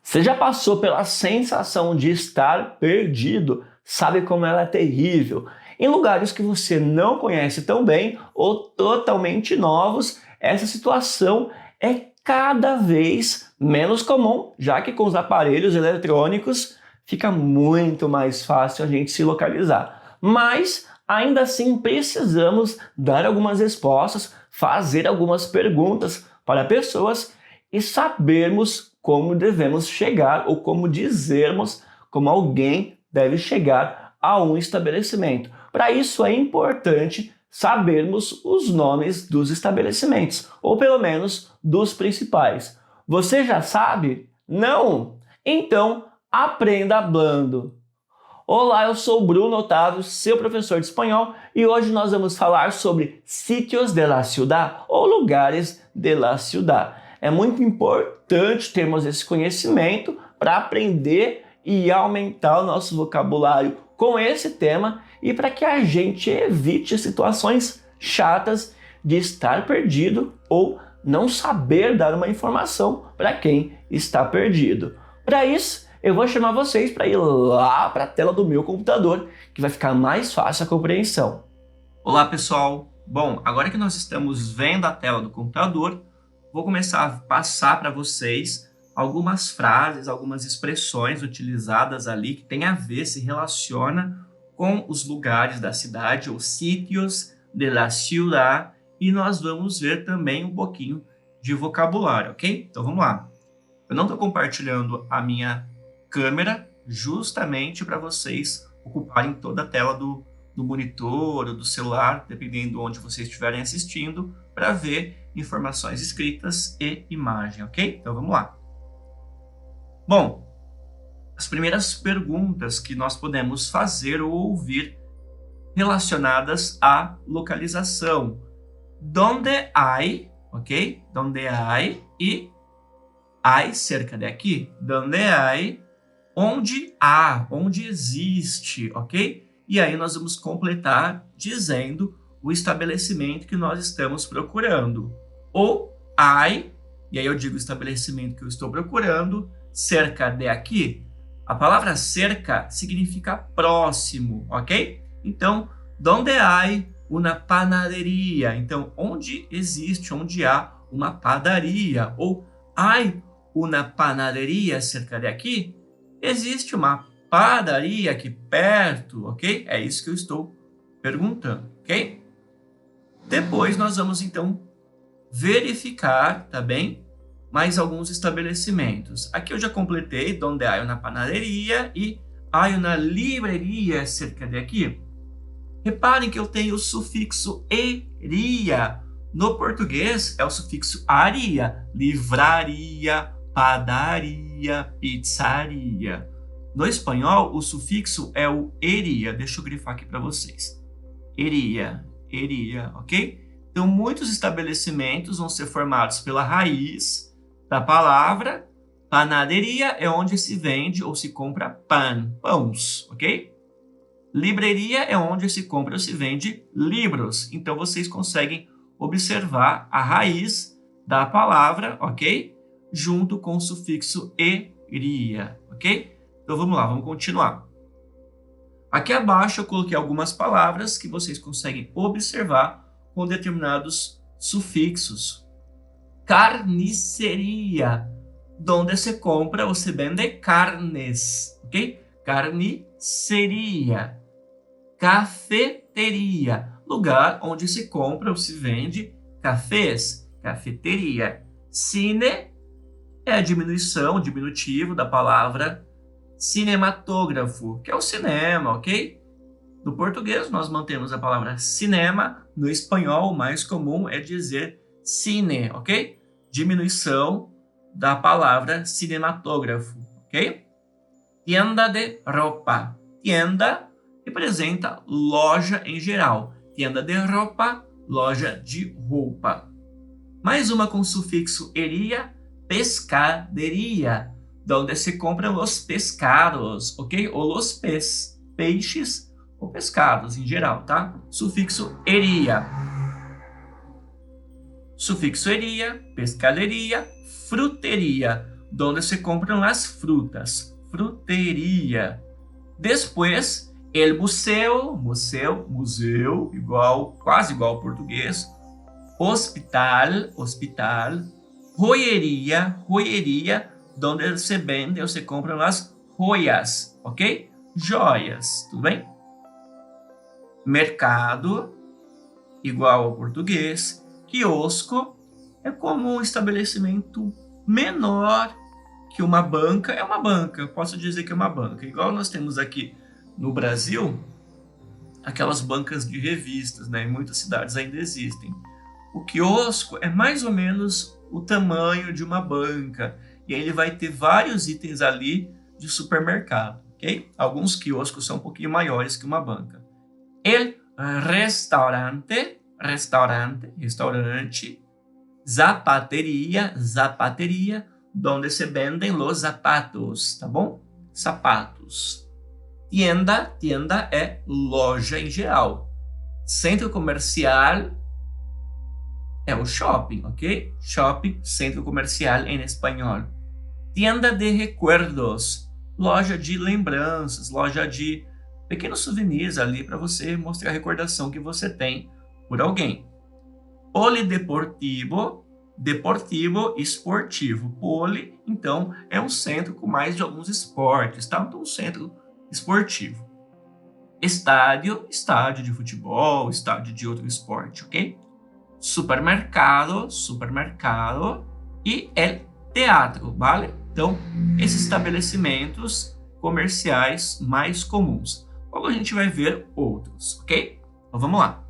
Você já passou pela sensação de estar perdido? Sabe como ela é terrível? Em lugares que você não conhece tão bem ou totalmente novos, essa situação é cada vez menos comum, já que com os aparelhos eletrônicos fica muito mais fácil a gente se localizar. Mas ainda assim precisamos dar algumas respostas, fazer algumas perguntas para pessoas e sabermos como devemos chegar ou como dizermos como alguém deve chegar a um estabelecimento. Para isso é importante sabermos os nomes dos estabelecimentos, ou pelo menos dos principais. Você já sabe? Não? Então aprenda hablando. Olá, eu sou o Bruno Otávio, seu professor de espanhol, e hoje nós vamos falar sobre sitios de la ciudad ou lugares de la ciudad. É muito importante termos esse conhecimento para aprender e aumentar o nosso vocabulário com esse tema e para que a gente evite situações chatas de estar perdido ou não saber dar uma informação para quem está perdido. Para isso, eu vou chamar vocês para ir lá para a tela do meu computador, que vai ficar mais fácil a compreensão. Olá pessoal, bom, agora que nós estamos vendo a tela do computador, vou começar a passar para vocês algumas frases, algumas expressões utilizadas ali que tem a ver, se relaciona com os lugares da cidade, ou sitios de la ciudad, e nós vamos ver também um pouquinho de vocabulário, ok? Então vamos lá. Eu não estou compartilhando a minha câmera justamente para vocês ocuparem toda a tela do monitor ou do celular, dependendo de onde vocês estiverem assistindo, para ver informações escritas e imagem, ok? Então vamos lá. Bom, as primeiras perguntas que nós podemos fazer ou ouvir relacionadas à localização. Donde hay, ok? Donde hay e hay cerca de aqui. Donde hay, onde há, onde existe, ok? E aí nós vamos completar dizendo o estabelecimento que nós estamos procurando. Ou hay, e aí eu digo o estabelecimento que eu estou procurando, cerca de aqui. A palavra cerca significa próximo, ok? Então, donde hay una panadería? Então, onde existe, onde há uma padaria? Ou hay una panadería cerca de aqui? Existe uma padaria aqui perto, ok? É isso que eu estou perguntando, ok? Depois nós vamos, então, verificar, tá bem? Mais alguns estabelecimentos. Aqui eu já completei, donde hay una panadería e hay una librería cerca de aqui. Reparem que eu tenho o sufixo eria. No português é o sufixo aria, livraria, padaria, pizzaria. No espanhol, o sufixo é o eria. Deixa eu grifar aqui para vocês. Eria, ok? Então, muitos estabelecimentos vão ser formados pela raiz da palavra. Panaderia é onde se vende ou se compra pães, ok? Livreria é onde se compra ou se vende livros. Então, vocês conseguem observar a raiz da palavra, ok? Junto com o sufixo eria, ok? Então, vamos lá, vamos continuar. Aqui abaixo eu coloquei algumas palavras que vocês conseguem observar com determinados sufixos. Carniceria, donde se compra ou se vende carnes, ok? Carniceria. Cafeteria, lugar onde se compra ou se vende cafés, cafeteria. Cine é a diminuição, diminutivo da palavra cinematógrafo, que é o cinema, ok? No português nós mantemos a palavra cinema, no espanhol o mais comum é dizer cine, ok? Diminuição da palavra cinematógrafo, ok? Tienda de roupa. Tienda representa loja em geral. Tienda de roupa, loja de roupa. Mais uma com sufixo eria, pescaderia, donde se compram os pescados, ok? Ou los peixes ou pescados em geral, tá? Sufixo eria. Sufixo eria, pescaderia, fruteria. donde se compram as frutas. Fruteria. Depois, el museu, quase igual ao português. Hospital. Joieria, donde se vende ou se compram as joias, ok? Joias, tudo bem? Mercado, igual ao português. Quiosco é como um estabelecimento menor que uma banca. É uma banca, eu posso dizer que é uma banca. Igual nós temos aqui no Brasil, aquelas bancas de revistas, né? Em muitas cidades ainda existem. O quiosco é mais ou menos o tamanho de uma banca. E aí ele vai ter vários itens ali de supermercado, ok? Alguns quioscos são um pouquinho maiores que uma banca. El restaurante, zapateria, donde se vendem los zapatos, tá bom? Sapatos. Tienda é loja em geral. Centro comercial é o shopping, ok? Shopping, centro comercial em espanhol. Tienda de recuerdos, loja de lembranças, loja de pequenos souvenirs ali para você mostrar a recordação que você tem por alguém. Polideportivo, esportivo. Poli, então, é um centro com mais de alguns esportes, tá? Então, um centro esportivo. Estádio de futebol, estádio de outro esporte, ok? Supermercado e el teatro, vale? Então, esses estabelecimentos comerciais mais comuns. Logo a gente vai ver outros, ok? Então vamos lá.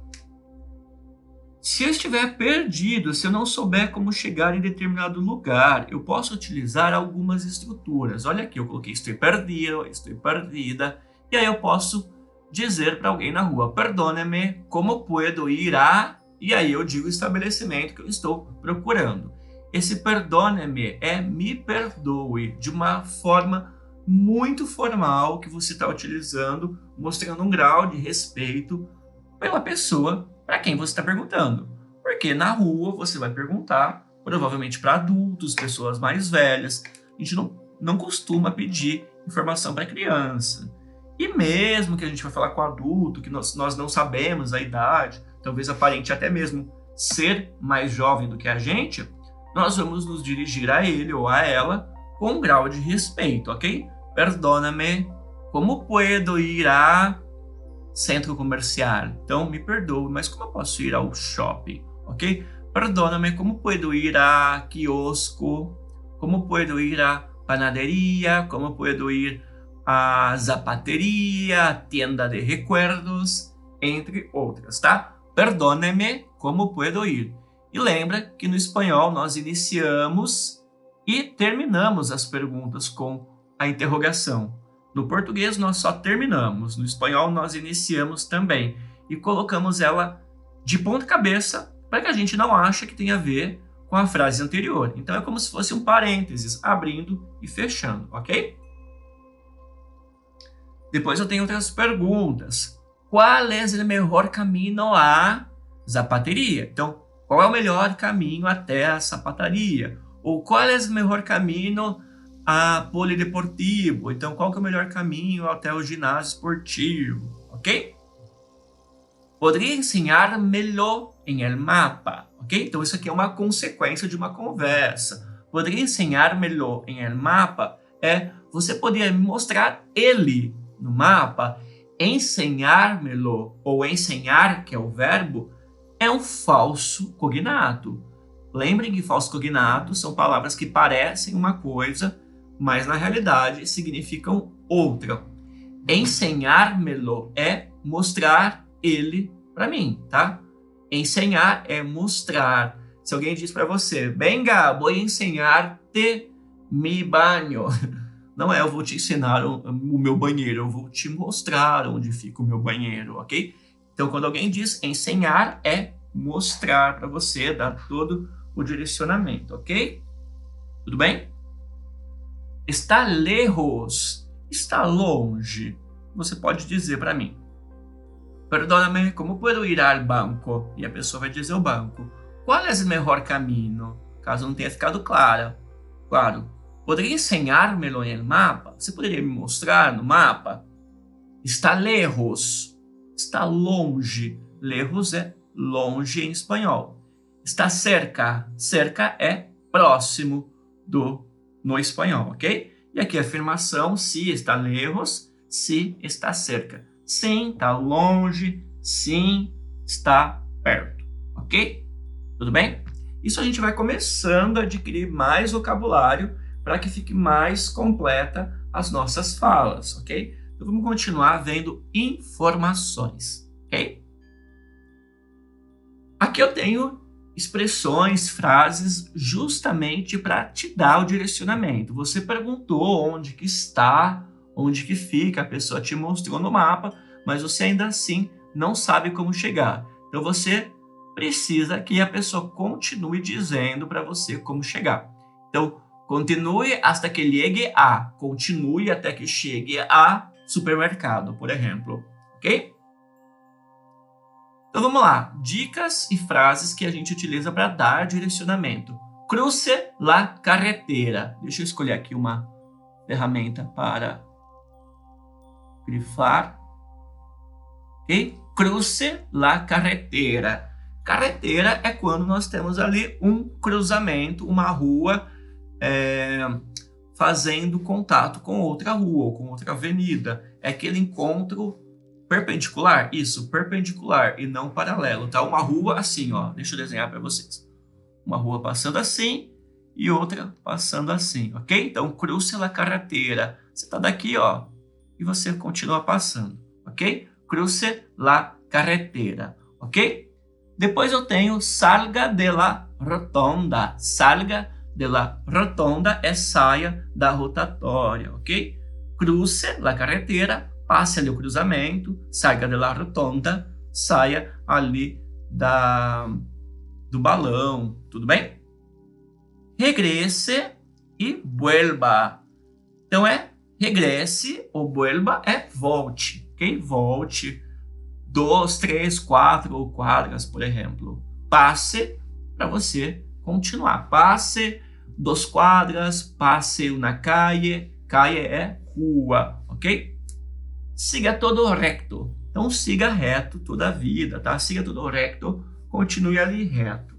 Se eu estiver perdido, se eu não souber como chegar em determinado lugar, eu posso utilizar algumas estruturas. Olha aqui, eu coloquei estou perdido, estou perdida, e aí eu posso dizer para alguém na rua, perdóneme, como puedo ir a... E aí eu digo o estabelecimento que eu estou procurando. Esse perdóneme é me perdoe, de uma forma muito formal que você está utilizando, mostrando um grau de respeito pela pessoa para quem você está perguntando. Porque na rua você vai perguntar, provavelmente para adultos, pessoas mais velhas. A gente não costuma pedir informação para criança. E mesmo que a gente vai falar com adulto, que nós não sabemos a idade, talvez aparente até mesmo ser mais jovem do que a gente, nós vamos nos dirigir a ele ou a ela com um grau de respeito, ok? Perdóname, como puedo ir a centro comercial? Então, me perdoe, mas como eu posso ir ao shopping, ok? Perdóname, como puedo ir a quiosco? Como puedo ir a panaderia? Como puedo ir a zapateria, tienda de recuerdos, entre outras, tá? Perdóneme, como puedo ir? E lembra que no espanhol nós iniciamos e terminamos as perguntas com a interrogação. No português nós só terminamos, no espanhol nós iniciamos também e colocamos ela de ponta cabeça para que a gente não ache que tem a ver com a frase anterior. Então é como se fosse um parênteses, abrindo e fechando, ok? Depois eu tenho outras perguntas. Qual é o melhor caminho à zapateria? Então, qual é o melhor caminho até a sapataria? Ou qual é o melhor caminho a polideportivo? Então, qual que é o melhor caminho até o ginásio esportivo? Ok? Poderia ensinar-me-lo em el mapa? Ok? Então, isso aqui é uma consequência de uma conversa. Poderia ensinar-me-lo em el mapa é você poderia me mostrar ele no mapa. Ensinar-me-lo ou ensinar, que é o verbo, é um falso cognato. Lembrem que falsos cognatos são palavras que parecem uma coisa, mas na realidade significam outra. Ensinar-me-lo é mostrar ele para mim, tá? Ensinar é mostrar. Se alguém diz para você, venga, vou ensinar-te mi banho. Não é eu vou te ensinar o meu banheiro, eu vou te mostrar onde fica o meu banheiro, ok? Então, quando alguém diz ensinar, é mostrar para você, dar todo o direcionamento, ok? Tudo bem? Está lejos, está longe. Você pode dizer para mim, perdóname, como puedo ir ao banco? E a pessoa vai dizer o banco. Qual é o melhor caminho? Caso não tenha ficado claro. Poderia enseñármelo en el mapa? Você poderia me mostrar no mapa? Está lejos. Está longe. Lejos é longe em espanhol. Está cerca. Cerca é próximo no espanhol, ok? E aqui a afirmação, se está lejos, se está cerca. Sim, está longe. Sim, está perto, ok? Tudo bem? Isso a gente vai começando a adquirir mais vocabulário para que fique mais completa as nossas falas, ok? Então vamos continuar vendo informações, ok? Aqui eu tenho expressões, frases, justamente para te dar o direcionamento. Você perguntou onde que está, onde que fica, a pessoa te mostrou no mapa, mas você ainda assim não sabe como chegar. Então você precisa que a pessoa continue dizendo para você como chegar. Então, continue hasta que llegue a. Continue até que chegue a supermercado, por exemplo. Ok? Então vamos lá. Dicas e frases que a gente utiliza para dar direcionamento. Cruce la carretera. Deixa eu escolher aqui uma ferramenta para grifar. Ok? Cruce la carretera. Carretera é quando nós temos ali um cruzamento, uma rua fazendo contato com outra rua ou com outra avenida. É aquele encontro perpendicular, isso, perpendicular e não paralelo, tá? Uma rua assim, ó, deixa eu desenhar para vocês. Uma rua passando assim e outra passando assim, ok? Então, cruce la carretera. Você tá daqui, ó, e você continua passando, ok? Cruce la carretera, ok? Depois eu tenho salga de la rotonda. Salga de la rotonda é saia da rotatória, ok? Cruce la carretera, passe ali o cruzamento. Salga de la rotonda, saia ali do balão, tudo bem? Regrese e vuelva. Então regresse ou vuelva é volte, ok? Volte 2, 3, 4 quadras, por exemplo. Passe para você continuar. Passe 2 quadras, passe una calle. Calle é rua, ok? Siga todo recto. Então siga reto toda a vida, tá? Siga todo recto, continue ali reto.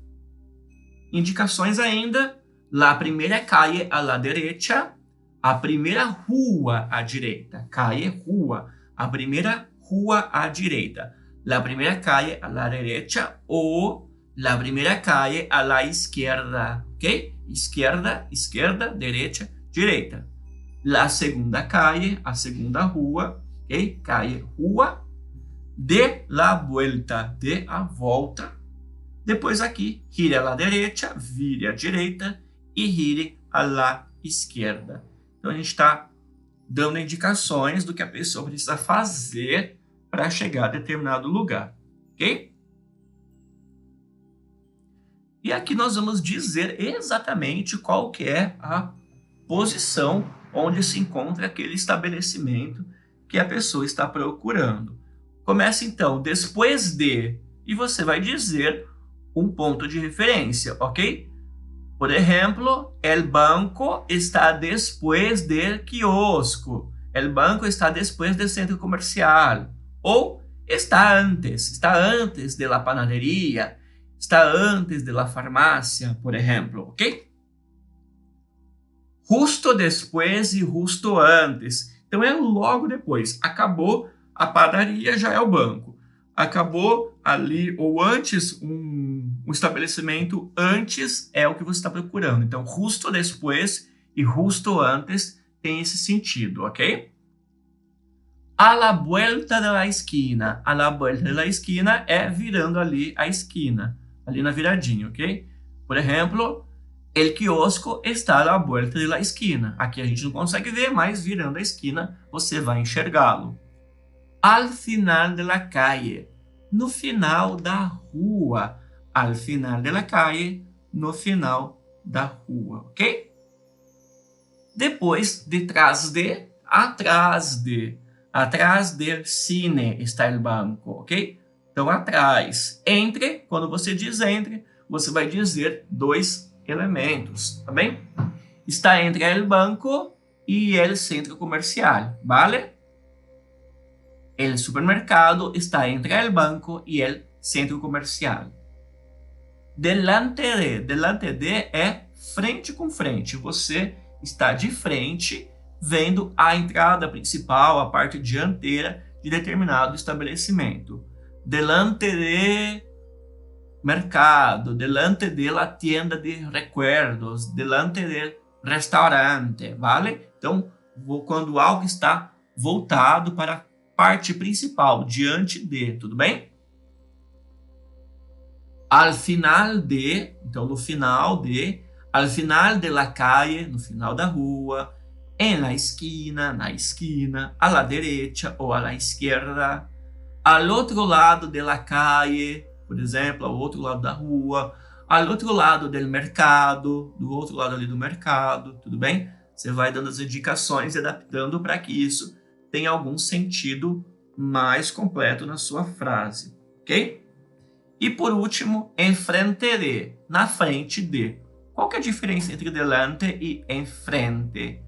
Indicações ainda. La primeira calle a la derecha. A primeira rua à direita. Calle, rua. A primeira rua à direita. La primera calle a la derecha o la primera calle a la izquierda, ok? Izquierda, esquerda, derecha, direita. La segunda calle, a segunda rua, ok? Calle, rua. De la vuelta, de a volta. Depois aqui, gire a la derecha, vire à direita e gire a la izquierda. Então a gente está dando indicações do que a pessoa precisa fazer para chegar a determinado lugar, ok? E aqui nós vamos dizer exatamente qual que é a posição onde se encontra aquele estabelecimento que a pessoa está procurando. Começa então, depois de, e você vai dizer um ponto de referência, ok? Por exemplo, el banco está después del quiosco. El banco está después del centro comercial. Ou está antes de la panadería, está antes de la farmácia, por exemplo, ok? Justo después e justo antes. Então é logo depois. Acabou a padaria, já é o banco. Acabou ali, ou antes, um estabelecimento, antes é o que você está procurando. Então, justo después e justo antes tem esse sentido, ok? A la vuelta de la esquina. A la vuelta de la esquina é virando ali a esquina, ali na viradinha, ok? Por exemplo, el quiosco está a la vuelta de la esquina. Aqui a gente não consegue ver, mas virando a esquina você vai enxergá-lo. Al final de la calle. No final da rua. Al final de la calle. No final da rua, ok? Depois, detrás de, atrás de. Atrás del cine está el banco, ok? Então, atrás. Entre, quando você diz entre, você vai dizer 2 elementos, tá bem? está entre el banco y el centro comercial, ¿vale? El supermercado está entre el banco y el centro comercial. Delante de é frente com frente. Você está de frente, vendo a entrada principal, a parte dianteira de determinado estabelecimento. Delante de mercado, delante de la tienda de recuerdos, delante del restaurante, vale? Então, quando algo está voltado para a parte principal, diante de, tudo bem? Al final de, então no final de, al final de la calle, no final da rua, en la esquina, na esquina, a la derecha ou a la izquierda, al outro lado de la calle, por exemplo, ao outro lado da rua, ao outro lado del mercado, do outro lado ali do mercado, tudo bem? Você vai dando as indicações e adaptando para que isso tenha algum sentido mais completo na sua frase, ok? E por último, enfrente de, na frente de. Qual que é a diferença entre delante e enfrente?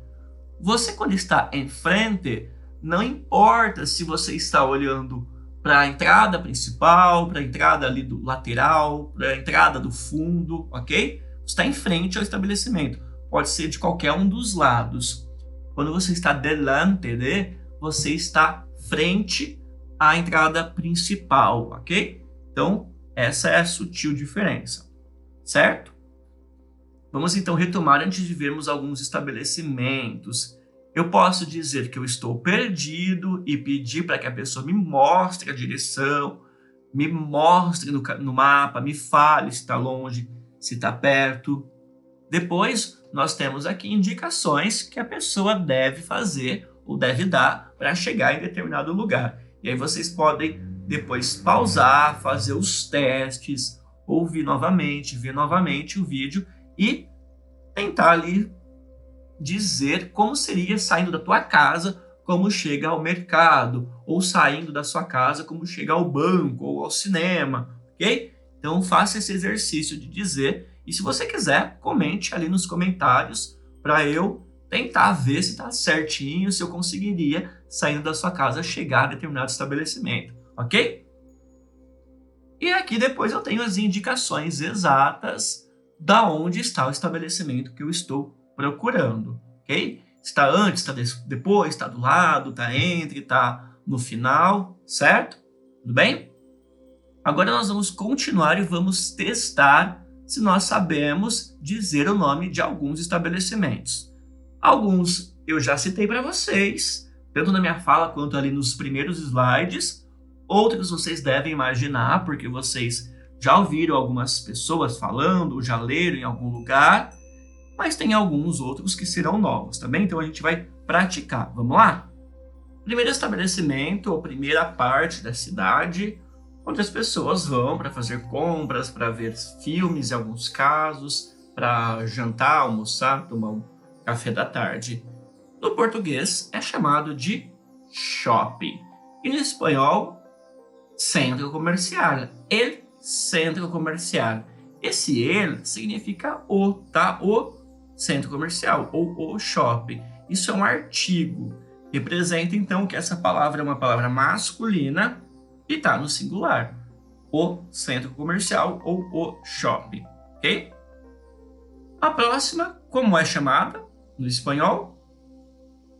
Você, quando está em frente, não importa se você está olhando para a entrada principal, para a entrada ali do lateral, para a entrada do fundo, ok? Você está em frente ao estabelecimento. Pode ser de qualquer um dos lados. Quando você está delante de, você está frente à entrada principal, ok? Então, essa é a sutil diferença, certo? Vamos então retomar antes de vermos alguns estabelecimentos. Eu posso dizer que eu estou perdido e pedir para que a pessoa me mostre a direção, me mostre no mapa, me fale se está longe, se está perto. Depois, nós temos aqui indicações que a pessoa deve fazer ou deve dar para chegar em determinado lugar. E aí vocês podem depois pausar, fazer os testes, ouvir novamente, ver novamente o vídeo e tentar ali dizer como seria saindo da tua casa, como chega ao mercado, ou saindo da sua casa, como chega ao banco ou ao cinema, ok? Então faça esse exercício de dizer e se você quiser, comente ali nos comentários para eu tentar ver se está certinho, se eu conseguiria, saindo da sua casa, chegar a determinado estabelecimento. Ok? E aqui depois eu tenho as indicações exatas da onde está o estabelecimento que eu estou procurando, ok? Está antes, está depois, está do lado, está entre, está no final, certo? Tudo bem? Agora nós vamos continuar e vamos testar se nós sabemos dizer o nome de alguns estabelecimentos. Alguns eu já citei para vocês, tanto na minha fala quanto ali nos primeiros slides. Outros vocês devem imaginar, porque vocês já ouviram algumas pessoas falando, ou já leram em algum lugar, mas tem alguns outros que serão novos, tá bem? Então a gente vai praticar. Vamos lá? Primeiro estabelecimento, ou primeira parte da cidade, onde as pessoas vão para fazer compras, para ver filmes em alguns casos, para jantar, almoçar, tomar um café da tarde. No português é chamado de shopping. E no espanhol, centro comercial. El centro comercial. Esse el significa o, tá? O centro comercial ou o shopping. Isso é um artigo. Representa então que essa palavra é uma palavra masculina e está no singular. O centro comercial ou o shopping, ok? A próxima, como é chamada no espanhol?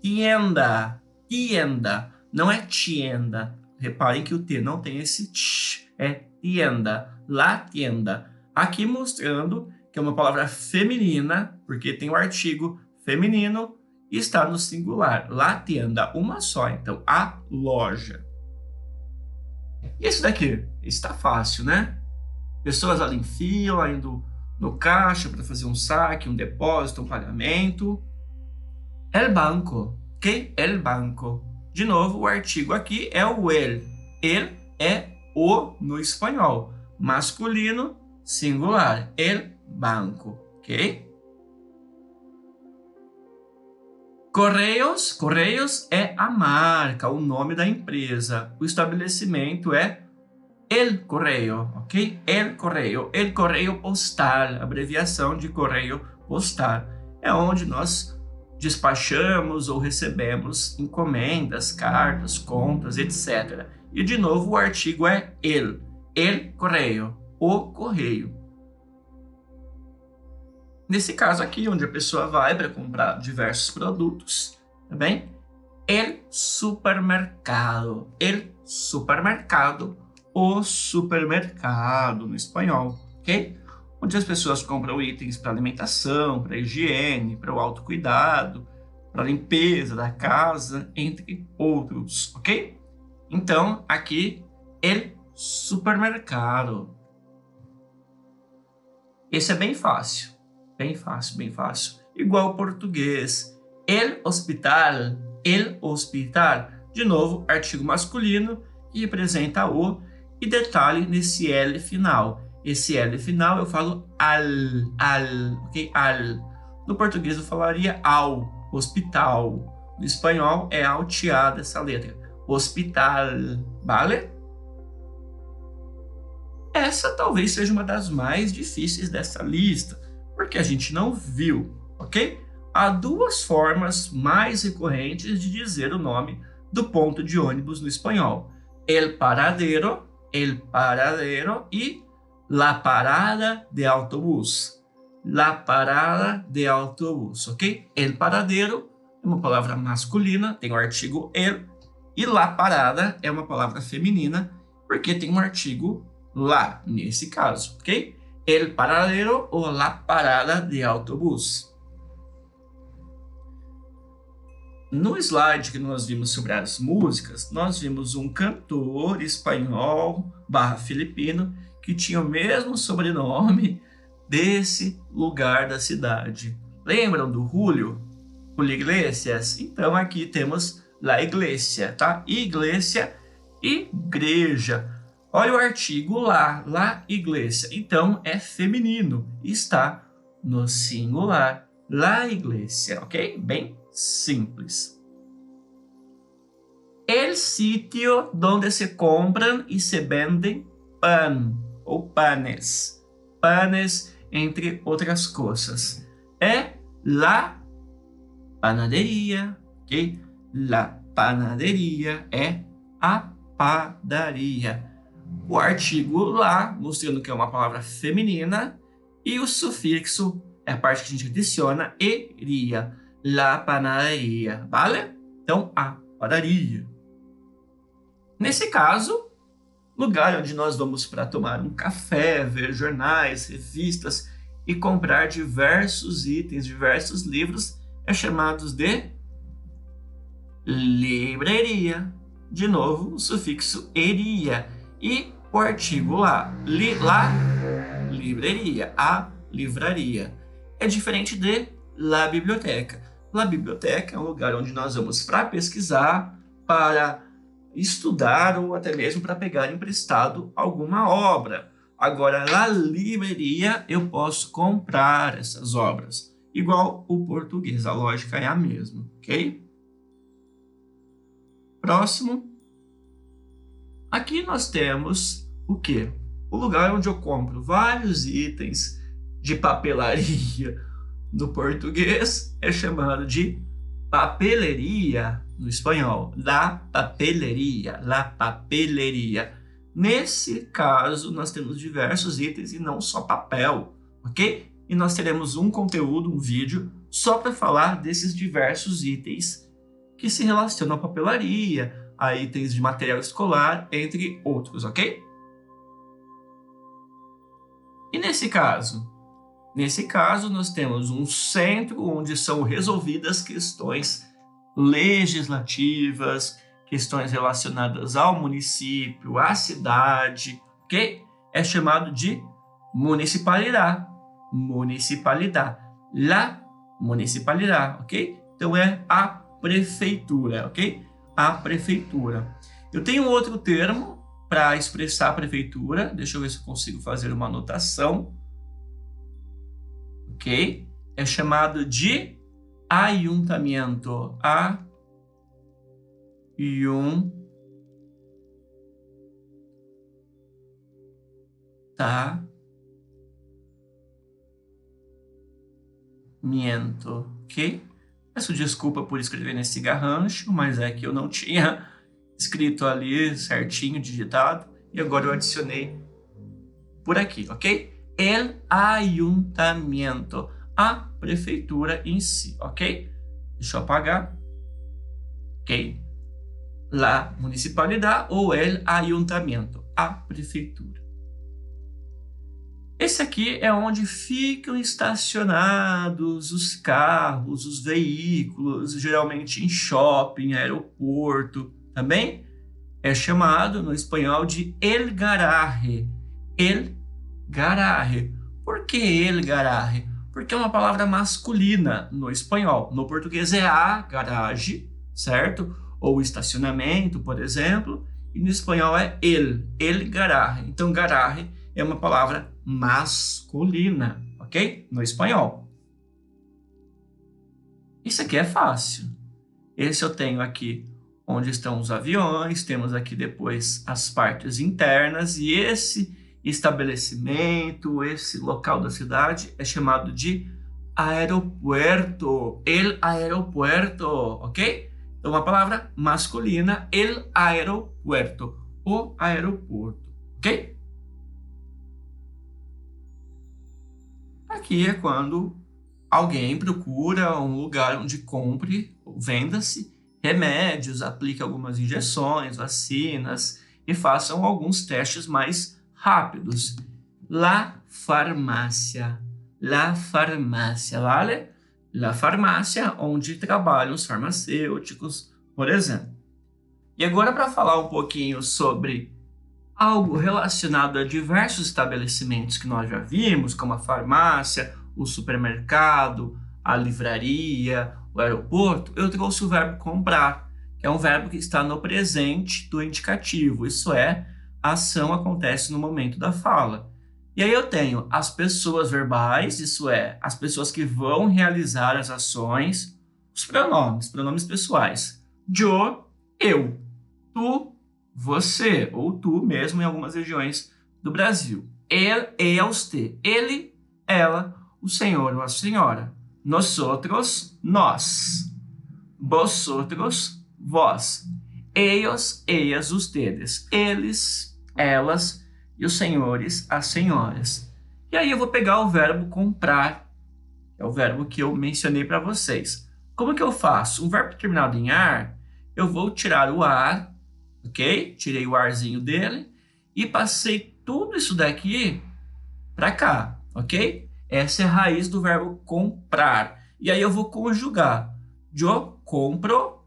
Tienda. Tienda. Não é tienda. Reparem que o T não tem esse tch, é tienda, la tienda. Aqui mostrando que é uma palavra feminina, porque tem o artigo feminino e está no singular. La tienda, uma só, então a loja. E esse daqui? Está fácil, né? Pessoas ali em fila, indo no caixa para fazer um saque, um depósito, um pagamento. El banco, ok? El banco. De novo, o artigo aqui é o el. El é o no espanhol. Masculino, singular. El banco, ok? Correios. Correios é a marca, o nome da empresa. O estabelecimento é El Correio, ok? El Correio. El Correio Postal, abreviação de correio postal. é onde nós despachamos ou recebemos encomendas, cartas, contas, etc. E, de novo, o artigo é el correio, o correio. Nesse caso aqui, onde a pessoa vai para comprar diversos produtos, tá bem? El supermercado, o supermercado no espanhol, ok? Onde as pessoas compram itens para alimentação, para higiene, para o autocuidado, para limpeza da casa, entre outros, ok? Então, aqui, el supermercado. Esse é bem fácil, bem fácil, bem fácil. Igual ao português. El hospital. De novo, artigo masculino que representa o, e detalhe nesse L final. Esse L final eu falo al, ok? Al. No português eu falaria ao, hospital. No espanhol é alteada essa letra. Hospital, vale? Essa talvez seja uma das mais difíceis dessa lista, porque a gente não viu, ok? Há duas formas mais recorrentes de dizer o nome do ponto de ônibus no espanhol. El paradero e la parada de autobús. La parada de autobús, ok? El paradero é uma palavra masculina, tem o artigo el, e la parada é uma palavra feminina, porque tem um artigo lá, nesse caso, ok? El paradero ou la parada de autobús. No slide que nós vimos sobre as músicas, nós vimos um cantor espanhol / filipino que tinha o mesmo sobrenome desse lugar da cidade. Lembram do Julio Iglesias? Então aqui temos La Iglesia, tá? Iglesia, igreja. Olha o artigo la iglesia. Então é feminino, está no singular, la iglesia, ok? Bem simples. El sitio donde se compran y se venden pan ou panes. Panes, entre outras coisas. É la panaderia, ok? La panaderia é a padaria. O artigo lá, mostrando que é uma palavra feminina, e o sufixo é a parte que a gente adiciona, eria, la panaderia, vale? Então, a padaria. Nesse caso, lugar onde nós vamos para tomar um café, ver jornais, revistas e comprar diversos itens, diversos livros, é chamado de livreria. De novo, o sufixo eria. E o artigo lá, livreria, a livraria. É diferente de la biblioteca. La biblioteca é um lugar onde nós vamos para pesquisar, para estudar ou até mesmo para pegar emprestado alguma obra. Agora, la livreria, eu posso comprar essas obras. Igual o português, a lógica é a mesma, ok? Próximo. Aqui nós temos o quê? O lugar onde eu compro vários itens de papelaria. No português é chamado de papeleria no espanhol. La papeleria. Nesse caso, nós temos diversos itens e não só papel, ok? E nós teremos um conteúdo, um vídeo, só para falar desses diversos itens que se relacionam à papelaria, a itens de material escolar, entre outros, ok? E nesse caso? Nesse caso, nós temos um centro onde são resolvidas questões legislativas, questões relacionadas ao município, à cidade, ok? É chamado de municipalidade. La municipalidade, ok? Então é a prefeitura, ok? A prefeitura. Eu tenho outro termo para expressar a prefeitura. Deixa eu ver se eu consigo fazer uma anotação. Ok? É chamado de ayuntamiento. ok? Peço desculpa por escrever nesse garrancho, mas é que eu não tinha escrito ali certinho, digitado, e agora eu adicionei por aqui, ok? El ayuntamiento, a prefeitura em si, ok? Deixa eu apagar, ok? La municipalidade ou el ayuntamiento, a prefeitura. Esse aqui é onde ficam estacionados os carros, os veículos, geralmente em shopping, aeroporto, também é chamado no espanhol de el garaje. El garaje. Por que el garaje? Porque é uma palavra masculina no espanhol. No português é a garagem, certo? Ou estacionamento, por exemplo. E no espanhol é el garaje. Então, garaje é uma palavra masculina, ok? No espanhol. Isso aqui é fácil. Esse eu tenho aqui onde estão os aviões, temos aqui depois as partes internas, e esse estabelecimento, esse local da cidade é chamado de aeropuerto, el aeropuerto, ok? Então, uma palavra masculina, el aeropuerto, o aeroporto, ok? Aqui é quando alguém procura um lugar onde compre ou venda-se remédios, aplique algumas injeções, vacinas e façam alguns testes mais rápidos. La farmácia, vale? La farmácia, onde trabalham os farmacêuticos, por exemplo. E agora, para falar um pouquinho sobre algo relacionado a diversos estabelecimentos que nós já vimos, como a farmácia, o supermercado, a livraria, o aeroporto, eu trouxe o verbo comprar, que é um verbo que está no presente do indicativo, isso é, a ação acontece no momento da fala. E aí eu tenho as pessoas verbais, isso é, as pessoas que vão realizar as ações, os pronomes pessoais. Eu, tu, você, ou tu mesmo em algumas regiões do Brasil. Ela, usted. Ele, ela, o senhor ou a senhora. Nosotros, nós. Vosotros, vós. Ellos, ellas, ustedes. Eles, elas e os senhores, as senhoras. E aí eu vou pegar o verbo comprar, que é o verbo que eu mencionei para vocês. Como que eu faço? Um verbo terminado em ar, eu vou tirar o ar, ok? Tirei o arzinho dele e passei tudo isso daqui para cá, ok? Essa é a raiz do verbo comprar. E aí eu vou conjugar. Eu compro,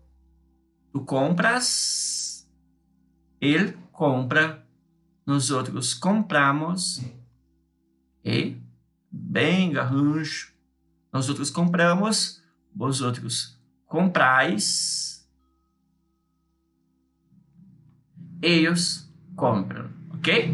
tu compras, ele compra, nós outros compramos, ok? Bem garrancho. Nós outros compramos, vós outros comprais, eles compram, ok?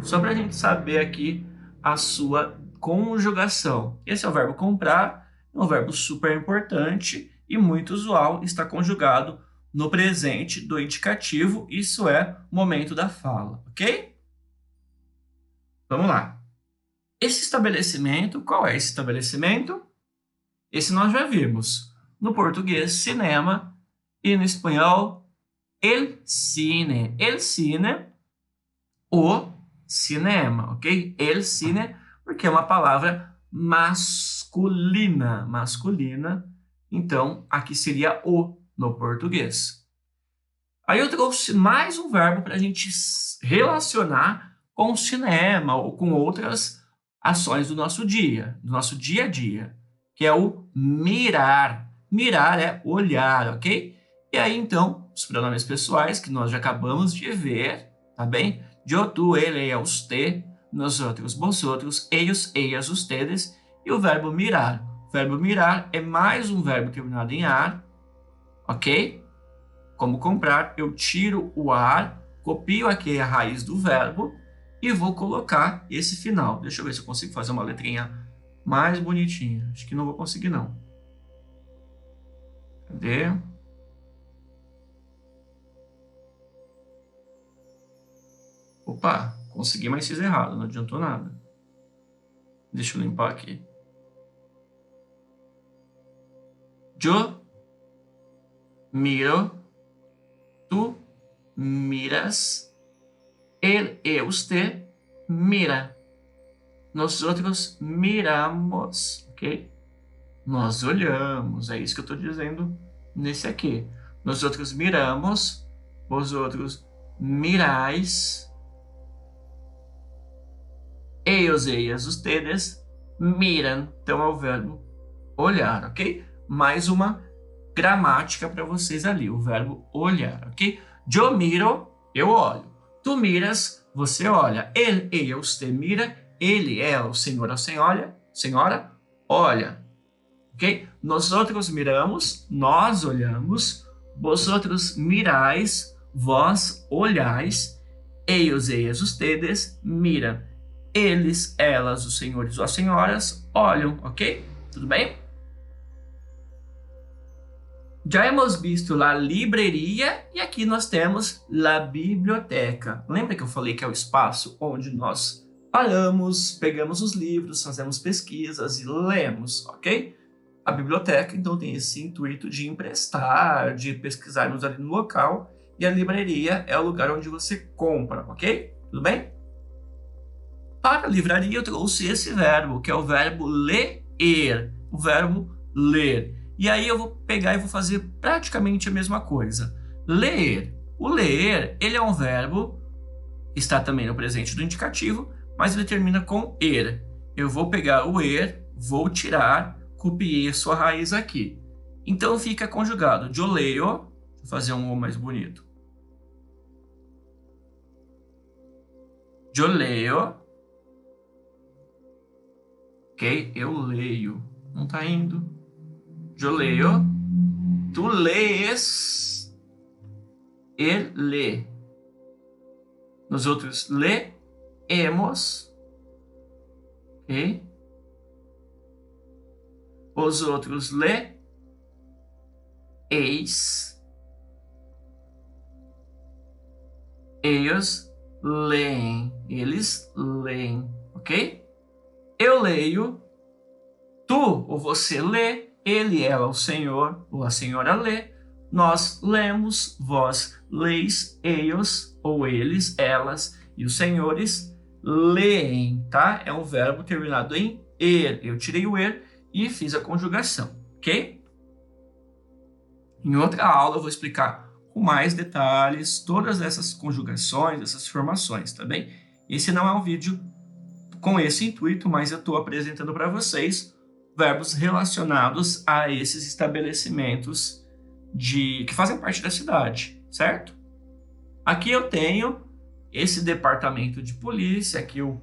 Só para a gente saber aqui a sua conjugação. Esse é o verbo comprar, é um verbo super importante e muito usual, está conjugado no presente do indicativo, isso é o momento da fala, ok? Vamos lá. Esse estabelecimento, qual é esse estabelecimento? Esse nós já vimos. No português, cinema, e no espanhol, el cine. El cine, o cinema, ok? El cine, porque é uma palavra masculina. Então, aqui seria o no português. Aí eu trouxe mais um verbo para a gente relacionar com o cinema ou com outras ações do nosso dia a dia, que é o mirar. Mirar é olhar, ok? E aí, então, os pronomes pessoais que nós já acabamos de ver, tá bem? Eu, tu, ele, ella, usted, nosotros, vosotros, ellos, ellas, ustedes, e o verbo mirar. O verbo mirar é mais um verbo terminado em ar, ok? Como comprar, eu tiro o ar, copio aqui a raiz do verbo e vou colocar esse final. Deixa eu ver se eu consigo fazer uma letrinha mais bonitinha. Acho que não vou conseguir, não. Cadê? Opa, consegui, mas fiz errado, não adiantou nada. Deixa eu limpar aqui. Yo miro, tú miras, él y usted mira. Nosotros miramos, ok? Nós olhamos, é isso que eu estou dizendo nesse aqui. Nosotros miramos, vosotros mirais, ellos e ellas, ustedes miram. Então é o verbo olhar, ok? Mais uma gramática para vocês ali, o verbo olhar, ok? Yo miro, eu olho. Tu miras, você olha. Ele, ella, usted mira. Ele, ela, o senhor, a senhora, olha. Ok? Nosotros miramos, nós olhamos. Vosotros mirais, vós olhais. Ellos, ellas, ustedes miram. Eles, elas, os senhores ou as senhoras olham, ok? Tudo bem? Já hemos visto la libreria e aqui nós temos la biblioteca. Lembra que eu falei que é o espaço onde nós paramos, pegamos os livros, fazemos pesquisas e lemos, ok? A biblioteca, então, tem esse intuito de emprestar, de pesquisarmos ali no local, e a livraria é o lugar onde você compra, ok? Tudo bem? Para a livraria eu trouxe esse verbo, que é o verbo ler, o verbo ler. E aí eu vou pegar e vou fazer praticamente a mesma coisa. Ler. O ler, ele é um verbo, está também no presente do indicativo, mas ele termina com er. Eu vou pegar o er, vou tirar, copiei sua raiz aqui. Então fica conjugado. Eu leio, vou fazer um O mais bonito. Eu leio. Ok? Eu leio. Não tá indo. Eu leio. Tu lees. Ele lê. Nós outros leemos. Ok? Os outros leis. Eles leem. Eles leem. Ok? Eu leio. Tu ou você lê. Ele, ela, o senhor ou a senhora lê. Nós lemos. Vós leis. Eles ou eles, elas e os senhores leem, tá? É um verbo terminado em er. Eu tirei o er e fiz a conjugação, ok? Em outra aula eu vou explicar com mais detalhes todas essas conjugações, essas formações, tá bem? Esse não é um vídeo com esse intuito, mas eu estou apresentando para vocês verbos relacionados a esses estabelecimentos que fazem parte da cidade, certo? Aqui eu tenho esse departamento de polícia, aqui o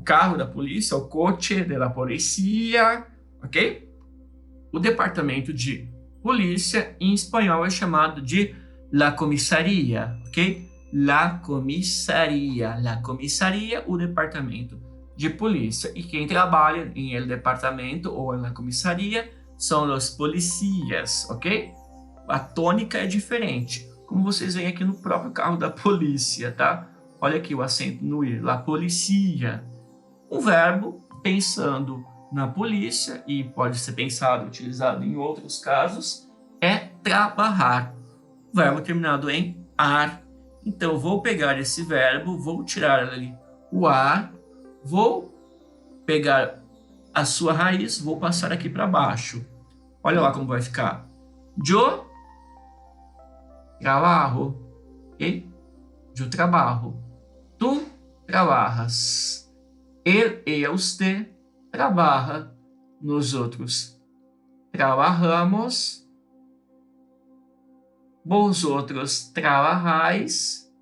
carro da polícia, o coche de la policía, ok? O departamento de polícia, em espanhol, é chamado de la comisaría, ok? La comisaría, o departamento de polícia. E quem trabalha em el departamento ou na comisaria são os policías, ok? A tônica é diferente, como vocês veem aqui no próprio carro da polícia, tá? Olha aqui o acento no i, la policía. Um verbo pensando na polícia, e pode ser pensado e utilizado em outros casos, é trabalhar. Verbo terminado em ar. Então, eu vou pegar esse verbo, vou tirar ali o ar, vou pegar a sua raiz, vou passar aqui para baixo. Olha lá como vai ficar. Yo trabajo, ok? Yo trabajo. Tu trabajas. Él, ella, usted trabaja. Nosotros trabajamos. Vosotros trabajáis.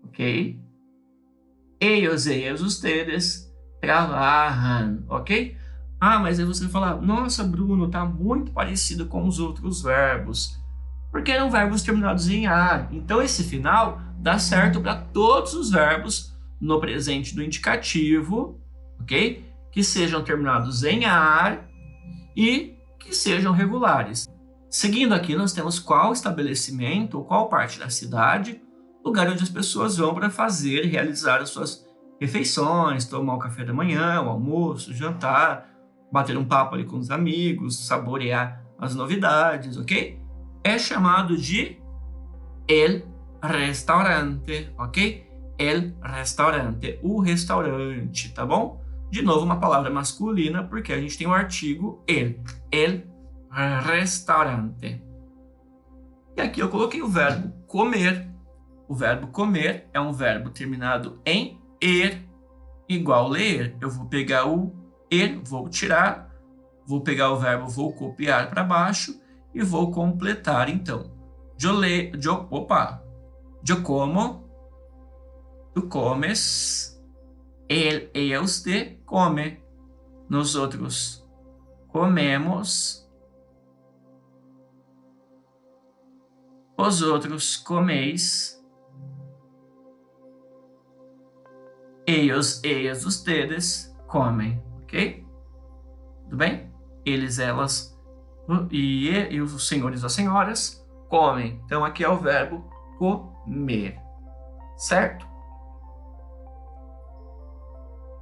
Ok? Ellos, ellas, ustedes trabajan. Ok? Ah, mas aí você vai falar, nossa, Bruno, tá muito parecido com os outros verbos. Porque eram verbos terminados em ar. Então esse final dá certo para todos os verbos no presente do indicativo, ok? Que sejam terminados em ar e que sejam regulares. Seguindo aqui, nós temos qual estabelecimento ou qual parte da cidade, lugar onde as pessoas vão para fazer e realizar as suas refeições, tomar o café da manhã, o almoço, o jantar, bater um papo ali com os amigos, saborear as novidades, ok? É chamado de el restaurante, ok? El restaurante, o restaurante, tá bom? De novo, uma palavra masculina, porque a gente tem o artigo el restaurante. E aqui eu coloquei o verbo comer. O verbo comer é um verbo terminado em er, igual ler. Eu vou pegar o er, vou tirar, vou pegar o verbo, vou copiar para baixo e vou completar, então. Eu como, tu comes, ele, usted come, nós outros comemos, os outros comeis, ellos, ellas, ustedes comem, ok? Tudo bem? Eles, elas e os senhores e as senhoras comem. Então aqui é o verbo comer, certo?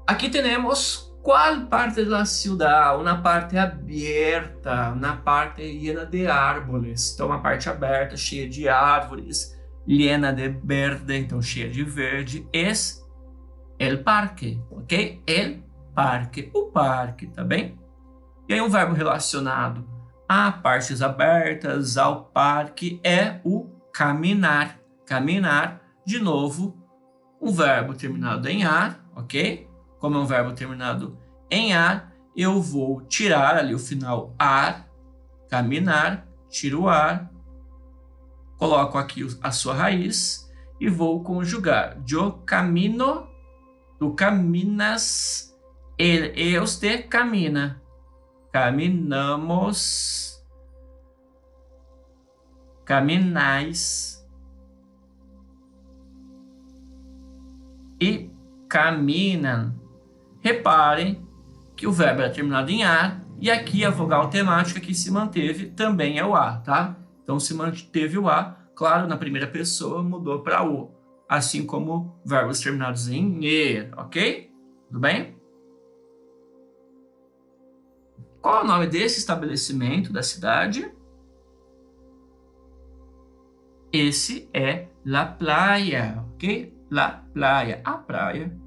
Aqui temos qual parte da ciudad, uma parte aberta, uma parte llena de árboles. Então uma parte aberta, cheia de árvores, llena de verde, então cheia de verde, es el parque, ok? El parque, o parque, tá bem? E aí um verbo relacionado a partes abertas, ao parque, é o caminhar. Caminhar, de novo, um verbo terminado em ar, ok? Como é um verbo terminado em ar, eu vou tirar ali o final ar, caminhar, tiro o ar, coloco aqui a sua raiz e vou conjugar. Yo camino, tu caminas, ele e usted camina. Caminamos, caminais e caminam. Reparem que o verbo é terminado em ar e aqui a vogal temática que se manteve também é o A, tá? Então se manteve o A, claro, na primeira pessoa mudou para o, assim como verbos terminados em er, ok? Tudo bem? Qual é o nome desse estabelecimento da cidade? Esse é La Playa, ok? La Playa, a praia.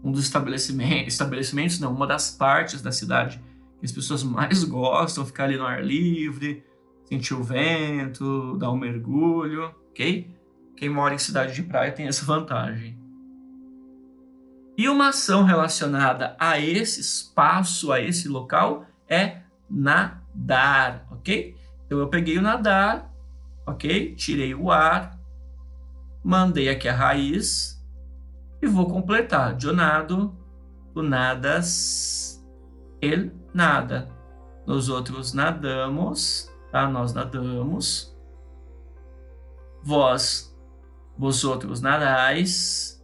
Um dos estabelecimentos não, uma das partes da cidade que as pessoas mais gostam, ficar ali no ar livre, sentir o vento, dar um mergulho, ok? Quem mora em cidade de praia tem essa vantagem. E uma ação relacionada a esse espaço, a esse local, é nadar, ok? Então eu peguei o nadar, ok? Tirei o ar, mandei aqui a raiz e vou completar. Eu nado, tu nadas, ele nada. Nós outros nadamos, tá? Nós nadamos. Vós outros nadais.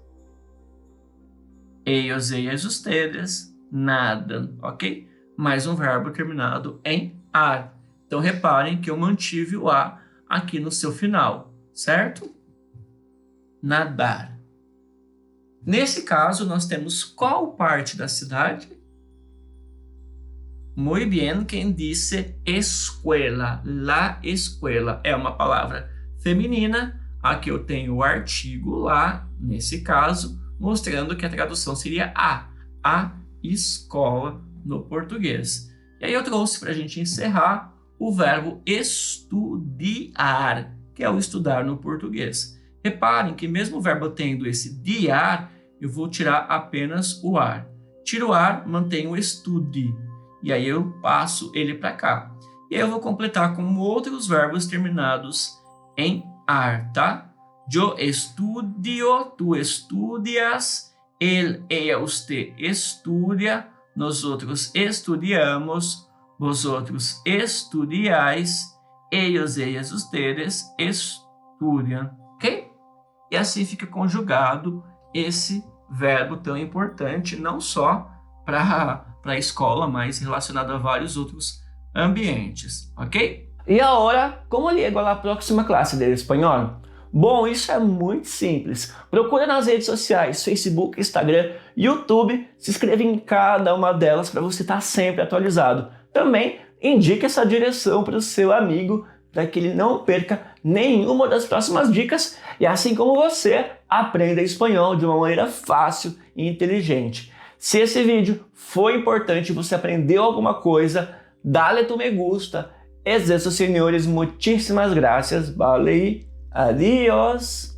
Ellos, ellas, ustedes nadam, ok? Mais um verbo terminado em ar. Então, reparem que eu mantive o A aqui no seu final, certo? Nadar. Nesse caso, nós temos qual parte da cidade? Muy bien, quem disse escuela. La escuela é uma palavra feminina. Aqui eu tenho o artigo lá, nesse caso, mostrando que a tradução seria a escola no português. E aí eu trouxe para a gente encerrar o verbo estudar, que é o estudar no português. Reparem que mesmo o verbo tendo esse diar, eu vou tirar apenas o ar. Tiro o ar, mantenho o estude, e aí eu passo ele para cá. E aí eu vou completar com outros verbos terminados em ar, tá? Yo estudio, tu estudias, él, ella, usted estudia, nosotros estudiamos, vosotros estudiáis, ellos, ellas, ustedes estudiam, ok? E assim fica conjugado esse verbo tão importante, não só para a escola, mas relacionado a vários outros ambientes, ok? E agora, como ligo à próxima classe de espanhol? Bom, isso é muito simples. Procura nas redes sociais, Facebook, Instagram, YouTube, se inscreva em cada uma delas para você estar sempre atualizado. Também indique essa direção para o seu amigo, para que ele não perca nenhuma das próximas dicas e assim como você, aprenda espanhol de uma maneira fácil e inteligente. Se esse vídeo foi importante e você aprendeu alguma coisa, dale tu me gusta. Es eso, senhores. Muchísimas gracias. Vale. Adiós.